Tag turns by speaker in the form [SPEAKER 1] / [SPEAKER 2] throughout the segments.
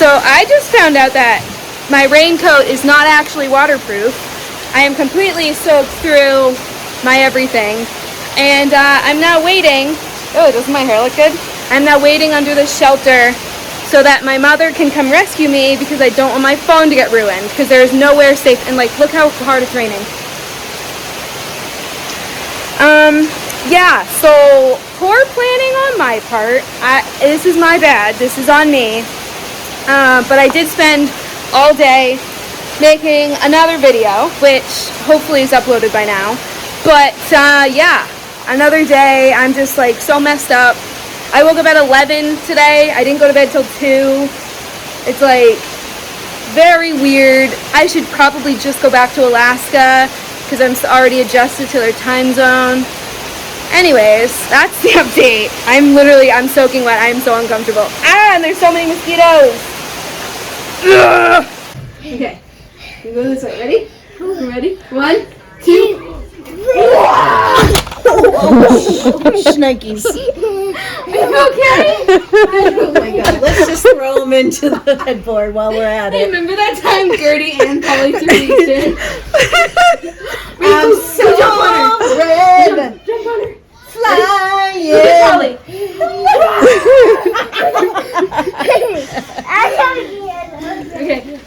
[SPEAKER 1] So I just found out that my raincoat is not actually waterproof. I am completely soaked through my everything. And I'm now waiting. Oh, doesn't my hair look good? I'm now waiting under the shelter so that my mother can come rescue me because I don't want my phone to get ruined because there is nowhere safe. And like, look how hard it's raining. Yeah, so poor planning on my part. This is my bad. This is on me. But I did spend all day making another video, which hopefully is uploaded by now. But yeah, another day. I'm just like so messed up. I woke up at 11 today. I didn't go to bed till 2. It's like very weird. I should probably just go back to Alaska because I'm already adjusted to their time zone. Anyways, that's the update. I'm soaking wet. I'm so uncomfortable. And there's so many mosquitoes. Ugh. Okay, we go this way. Ready? You ready? 1, 2.
[SPEAKER 2] Shnikes.
[SPEAKER 1] Are you okay?
[SPEAKER 2] Oh my god, let's just throw them into the headboard while we're at it.
[SPEAKER 1] Remember that time Gertie and Polly threw these in?
[SPEAKER 2] I'm so
[SPEAKER 1] jump on her.
[SPEAKER 2] red.
[SPEAKER 1] Jump on her.
[SPEAKER 2] Flying.
[SPEAKER 1] Polly.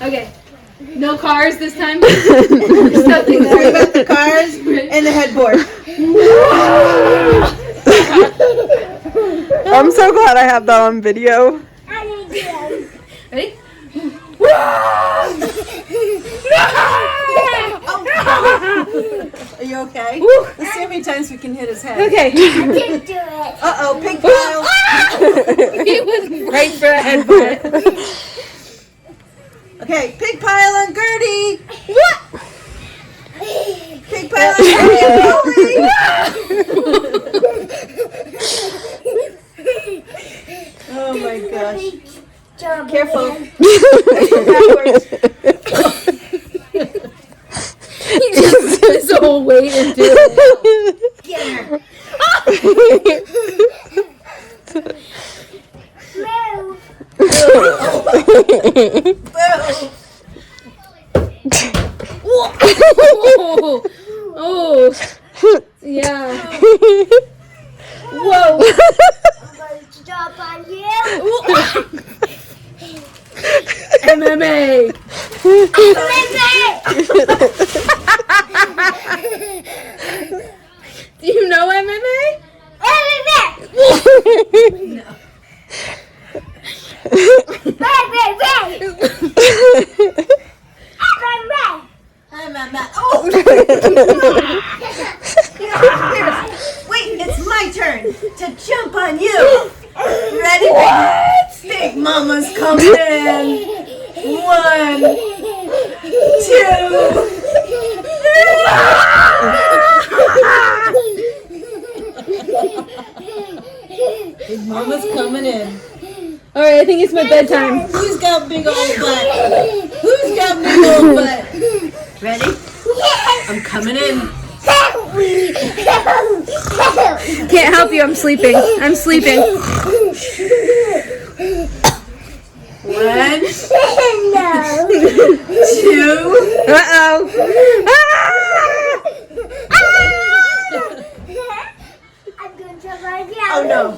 [SPEAKER 1] Okay. No cars this time? There's nothing
[SPEAKER 2] Sorry about the cars and the headboard.
[SPEAKER 3] I'm so glad I have that on video.
[SPEAKER 1] Ready?
[SPEAKER 2] Are you okay?
[SPEAKER 1] Woo.
[SPEAKER 2] Let's see how many times we can hit his head.
[SPEAKER 1] Okay.
[SPEAKER 2] Uh-oh, pig pile.
[SPEAKER 1] It was right for a headbutt.
[SPEAKER 2] Okay, pig pile on Gertie. What? Pig pile on Gertie. Oh my gosh. Careful. Backwards.
[SPEAKER 1] He just put his whole weight into it.
[SPEAKER 2] Get her.
[SPEAKER 1] Oh, yeah. Whoa.
[SPEAKER 4] I'm going to jump on you.
[SPEAKER 1] MMA. Do you know MMA?
[SPEAKER 2] Hi, Mama. Oh! Wait, it's my turn to jump on you. Ready? What? Big Mama's coming in. 1, 2. Big Mama's coming in.
[SPEAKER 1] All right, I think it's my bedtime.
[SPEAKER 2] Who's got big old butt? Who's got big old butt? Ready? I'm coming in.
[SPEAKER 1] Can't help you. I'm sleeping.
[SPEAKER 2] 1,
[SPEAKER 1] I'm sleeping.
[SPEAKER 2] 2.
[SPEAKER 1] Uh-oh.
[SPEAKER 4] I'm going to jump on you.
[SPEAKER 2] Oh no.